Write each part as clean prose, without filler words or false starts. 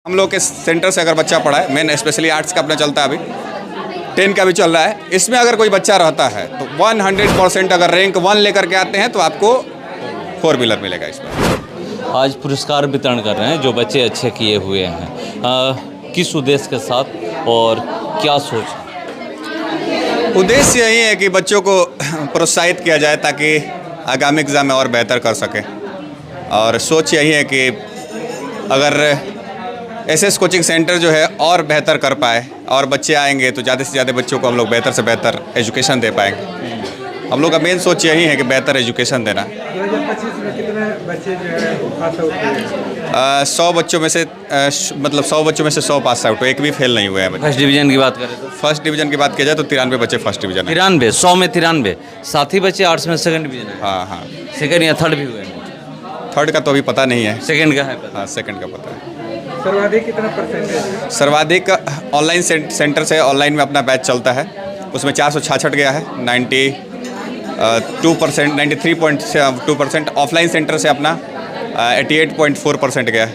हम लोग के सेंटर से अगर बच्चा पढ़ा है, मेन स्पेशली आर्ट्स का अपना चलता है, अभी 10 का भी चल रहा है, इसमें अगर कोई बच्चा रहता है तो 100% अगर रैंक 1 लेकर के आते हैं तो आपको 4 व्हीलर मिलेगा इसमें। आज पुरस्कार वितरण कर रहे हैं जो बच्चे अच्छे किए हुए हैं, किस उद्देश्य के साथ और क्या सोच? उद्देश्य यही है कि बच्चों को प्रोत्साहित किया जाए ताकि आगामी एग्ज़ाम में और बेहतर कर सकें, और सोच यही है कि अगर एसएस कोचिंग सेंटर जो है और बेहतर कर पाए और बच्चे आएंगे तो ज़्यादा से ज़्यादा बच्चों को हम लोग बेहतर से बेहतर एजुकेशन दे पाएंगे। हम लोग का मेन सोच यही है कि बेहतर एजुकेशन देना। 2025 में कितने बच्चे जो है पास आउट हुए? 100 बच्चों में से मतलब 100 बच्चों में से 100 पास आउट हुए, एक भी फेल नहीं हुए हैं। फर्स्ट डिवीज़न की बात करें तो फर्स्ट डिवीज़न की बात की जाए तो 93 बच्चे फर्स्ट डिवीज़न है। 93, 100 में 93, साथ ही बच्चे आर्ट्स में सेकंड डिवीज़न है। हाँ हाँ, सेकंड या थर्ड भी हुए हैं? थर्ड का तो अभी पता नहीं है, सेकंड का है पता। हाँ सेकंड का पता है। सर्वाधिक कितना परसेंटेज? सर्वाधिक ऑनलाइन सेंटर से ऑनलाइन में अपना बैच चलता है, उसमें 466 गया है, 92%, 93.2%। ऑफलाइन सेंटर से अपना 88.4% गया है।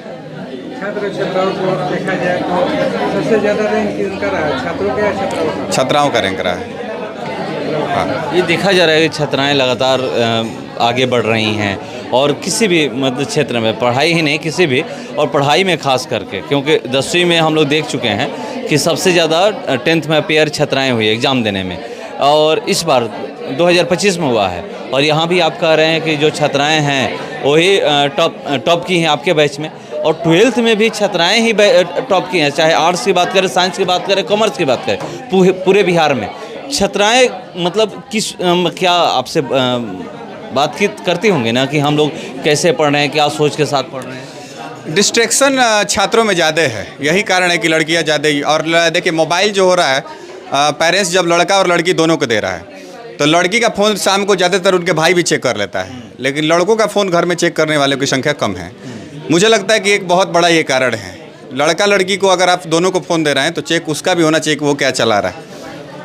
छात्र छात्राओं को देखा जाए तो सबसे ज़्यादा रैंक किसका रहा है, छात्रों का या छात्राओं का? छात्राओं का रैंक रहा है। हाँ, ये देखा जा रहा है कि छात्राएं लगातार आगे बढ़ रही हैं और किसी भी मतलब क्षेत्र में, पढ़ाई ही नहीं किसी भी, और पढ़ाई में खास करके, क्योंकि 10वीं में हम लोग देख चुके हैं कि सबसे ज़्यादा 10th में अपेयर छात्राएं हुई एग्ज़ाम देने में, और इस बार 2025 में हुआ है। और यहाँ भी आप कह रहे हैं कि जो छात्राएं हैं वही टॉप की हैं आपके बैच में, और 12th में भी छात्राएं ही टॉप की हैं, चाहे आर्ट्स की बात करें, साइंस की बात करें, कॉमर्स की बात करें, पूरे बिहार में छात्राएं मतलब किस क्या आपसे बातचीत करती होंगी ना कि हम लोग कैसे पढ़ रहे हैं, क्या सोच के साथ पढ़ रहे हैं? डिस्ट्रैक्शन छात्रों में ज़्यादा है, यही कारण है कि लड़कियां ज़्यादा ही। और देखिए मोबाइल जो हो रहा है, पेरेंट्स जब लड़का और लड़की दोनों को दे रहा है तो लड़की का फ़ोन शाम को ज़्यादातर उनके भाई भी चेक कर लेता है, लेकिन लड़कों का फ़ोन घर में चेक करने वालों की संख्या कम है। मुझे लगता है कि एक बहुत बड़ा ये कारण है। लड़का लड़की को अगर आप दोनों को फ़ोन दे रहे हैं तो चेक उसका भी होना चाहिए कि वो क्या चला रहा है।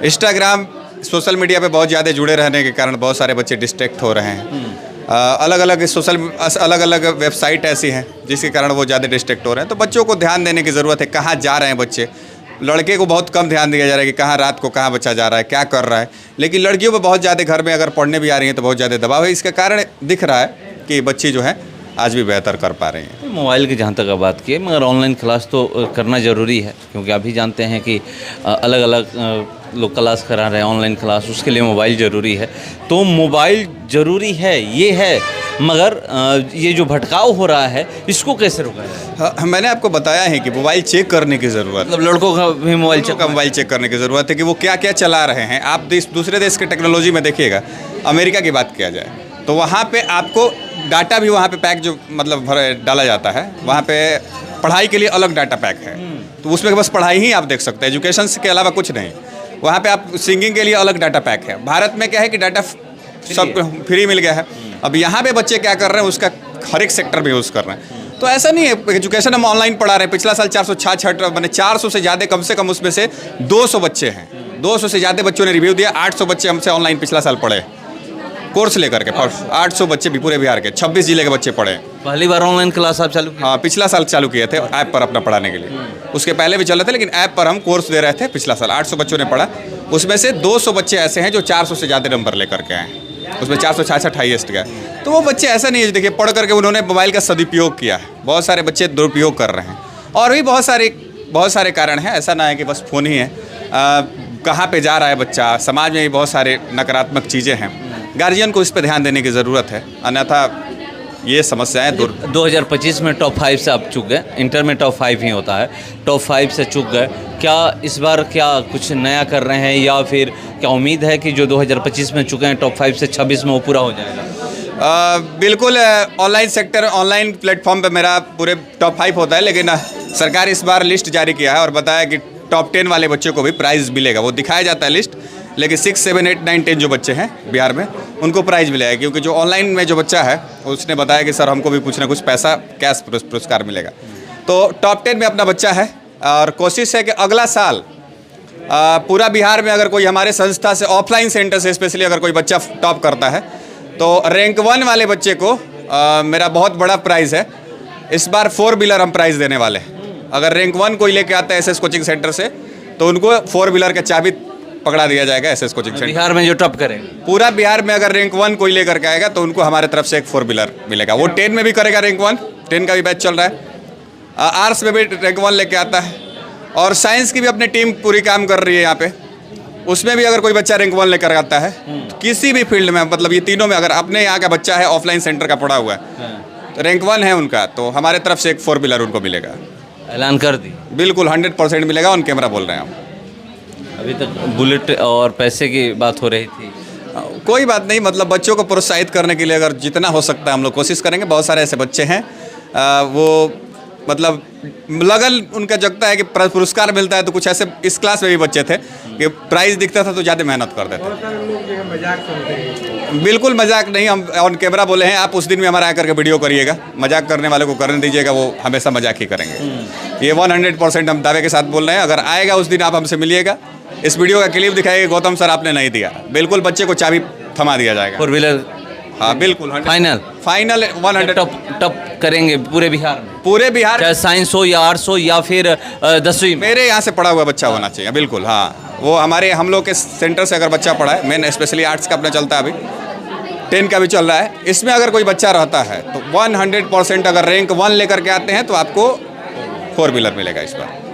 इंस्टाग्राम, सोशल मीडिया पे बहुत ज़्यादा जुड़े रहने के कारण बहुत सारे बच्चे डिस्ट्रैक्ट हो रहे हैं। अलग अलग वेबसाइट ऐसी हैं जिसके कारण वो ज़्यादा डिस्ट्रैक्ट हो रहे हैं। तो बच्चों को ध्यान देने की ज़रूरत है, कहाँ जा रहे हैं बच्चे। लड़के को बहुत कम ध्यान दिया जा रहा है कि कहाँ रात को कहाँ बच्चा जा रहा है, क्या कर रहा है, लेकिन लड़कियों पर बहुत ज़्यादा, घर में अगर पढ़ने भी आ रही हैं तो बहुत ज़्यादा दबाव है। इसका कारण दिख रहा है कि बच्चे जो हैं आज भी बेहतर कर पा रहे हैं। मोबाइल की जहाँ तक आप बात की, मगर ऑनलाइन क्लास तो करना ज़रूरी है, क्योंकि अभी जानते हैं कि अलग अलग लोग क्लास करा रहे हैं ऑनलाइन क्लास, उसके लिए मोबाइल ज़रूरी है। तो मोबाइल ज़रूरी है, ये है, मगर ये जो भटकाव हो रहा है इसको कैसे रोका जाए? हाँ, मैंने आपको बताया है कि मोबाइल चेक करने की ज़रूरत है। मतलब लड़कों का भी मोबाइल चेक करने की ज़रूरत है कि वो क्या क्या चला रहे हैं। आप दूसरे देश के टेक्नोलॉजी में देखिएगा, अमेरिका की बात किया जाए तो वहाँ पे आपको डाटा भी वहाँ पे पैक जो मतलब डाला जाता है, वहाँ पे पढ़ाई के लिए अलग डाटा पैक है, तो उसमें बस पढ़ाई ही आप देख सकते हैं, एजुकेशन के अलावा कुछ नहीं। वहाँ पे आप सिंगिंग के लिए अलग डाटा पैक है। भारत में क्या है कि डाटा सब फ्री मिल गया है। अब यहाँ पे बच्चे क्या कर रहे हैं, उसका हर एक सेक्टर में यूज़ कर रहे हैं। तो ऐसा नहीं है, एजुकेशन हम ऑनलाइन पढ़ा रहे हैं। पिछला साल 466 मैंने 400 से ज़्यादा, कम से कम उसमें से 200 बच्चे हैं, 200 से ज़्यादा बच्चों ने रिव्यू दिया। 800 बच्चे हमसे ऑनलाइन पिछला साल पढ़े कोर्स लेकर के। 800 बच्चे भी पूरे बिहार के 26 जिले के बच्चे पढ़े। पहली बार ऑनलाइन क्लास आप चालू? हाँ, पिछला साल चालू किए थे ऐप पर अपना पढ़ाने के लिए। उसके पहले भी चल रहे थे, लेकिन ऐप पर हम कोर्स दे रहे थे। पिछला साल 800 बच्चों ने पढ़ा, उसमें से 200 बच्चे ऐसे हैं जो 400 से ज़्यादा नंबर लेकर के आए, उसमें 466 हाईएस्ट गया। तो वो बच्चे ऐसा नहीं है, देखिए पढ़ करके उन्होंने मोबाइल का सदुपयोग किया है। बहुत सारे बच्चे दुरुपयोग कर रहे हैं, और भी बहुत सारे कारण हैं। ऐसा ना है कि बस फ़ोन ही है। कहाँ पे जा रहा है बच्चा, समाज में भी बहुत सारे नकारात्मक चीज़ें हैं। गार्जियन को इस पर ध्यान देने की ज़रूरत है, अन्यथा ये समस्याएं दूर। 2025 में टॉप 5 से आप चूक गए, इंटर में टॉप 5 ही होता है, टॉप 5 से चूक गए। क्या इस बार क्या कुछ नया कर रहे हैं, या फिर क्या उम्मीद है कि जो 2025 में चुके हैं टॉप 5 से 26 में वो पूरा हो जाएगा? बिल्कुल, ऑनलाइन सेक्टर, ऑनलाइन प्लेटफॉर्म पे मेरा पूरे टॉप 5 होता है, लेकिन सरकार इस बार लिस्ट जारी किया है और बताया कि टॉप 10 वाले बच्चों को भी प्राइज़ मिलेगा। वो दिखाया जाता है लिस्ट, लेकिन 6, 7, 8, 9, 10 जो बच्चे हैं बिहार में उनको प्राइज़ मिलेगा, क्योंकि जो ऑनलाइन में जो बच्चा है उसने बताया कि सर हमको भी कुछ ना कुछ पैसा कैश पुरस्कार मिलेगा। तो टॉप 10 में अपना बच्चा है, और कोशिश है कि अगला साल पूरा बिहार में अगर कोई हमारे संस्था से, ऑफलाइन सेंटर से स्पेशली अगर कोई बच्चा टॉप करता है तो रैंक 1 वाले बच्चे को मेरा बहुत बड़ा प्राइज़ है। इस बार 4 व्हीलर हम प्राइज़ देने वाले हैं। अगर रैंक 1 कोई लेके आता है एसएस कोचिंग सेंटर से तो उनको 4 व्हीलर का चाबी पकड़ा दिया जाएगा एसएस कोचिंग सेंटर। बिहार में जो टॉप करे पूरा बिहार में अगर रैंक 1 कोई लेकर के आएगा तो उनको हमारे तरफ से एक 4 व्हीलर मिलेगा। वो 10 में भी करेगा रैंक 1, 10 का भी बैच चल रहा है। आर्ट्स में भी रैंक 1 लेके आता है और साइंस की भी अपनी टीम पूरी काम कर रही है यहाँ पे। उसमें भी अगर कोई बच्चा रैंक 1 लेकर आता है तो किसी भी फील्ड में, मतलब ये तीनों में, अगर अपने यहाँ का बच्चा है ऑफलाइन सेंटर का पढ़ा हुआ है तो रैंक 1 है उनका, तो हमारे तरफ से एक 4 व्हीलर उनको मिलेगा। ऐलान कर दी। बिल्कुल 100% मिलेगा, ऑन कैमरा बोल रहे हैं हम। अभी तक बुलेट और पैसे की बात हो रही थी। कोई बात नहीं, मतलब बच्चों को प्रोत्साहित करने के लिए अगर जितना हो सकता है हम लोग कोशिश करेंगे। बहुत सारे ऐसे बच्चे हैं वो मतलब लगन उनका जगता है कि पुरस्कार मिलता है, तो कुछ ऐसे इस क्लास में भी बच्चे थे कि प्राइज़ दिखता था तो ज़्यादा मेहनत करते थे। बहुत सारे लोग जो है मजाक सुनते हैं। बिल्कुल मजाक नहीं, हम ऑन कैमरा बोले हैं। आप उस दिन भी हमारा आकर के वीडियो करिएगा, मजाक करने वाले को करने दीजिएगा, वो हमेशा मजाक ही करेंगे। ये 100% हम दावे के साथ बोल रहे हैं। अगर आएगा उस दिन आप हमसे मिलिएगा, इस वीडियो का क्लिप दिखाएगा गौतम सर आपने नहीं दिया, बिल्कुल बच्चे को चाबी थमा दिया जाएगा। 4 व्हीलर हाँ बिल्कुल फाइनल 100 टॉप करेंगे पूरे बिहार में, पूरे बिहार। चाहे साइंस हो या आर्ट्स हो या फिर 10वीं में। मेरे यहाँ से पढ़ा हुआ बच्चा होना चाहिए, बिल्कुल। हाँ, वो हमारे हम लोग के सेंटर से अगर बच्चा पढ़ा है, मेन स्पेशली आर्ट्स का अपना चलता है, अभी 10 का भी चल रहा है, इसमें अगर कोई बच्चा रहता है तो 100% अगर रैंक 1 लेकर के आते हैं तो आपको 4 व्हीलर मिलेगा इस बार।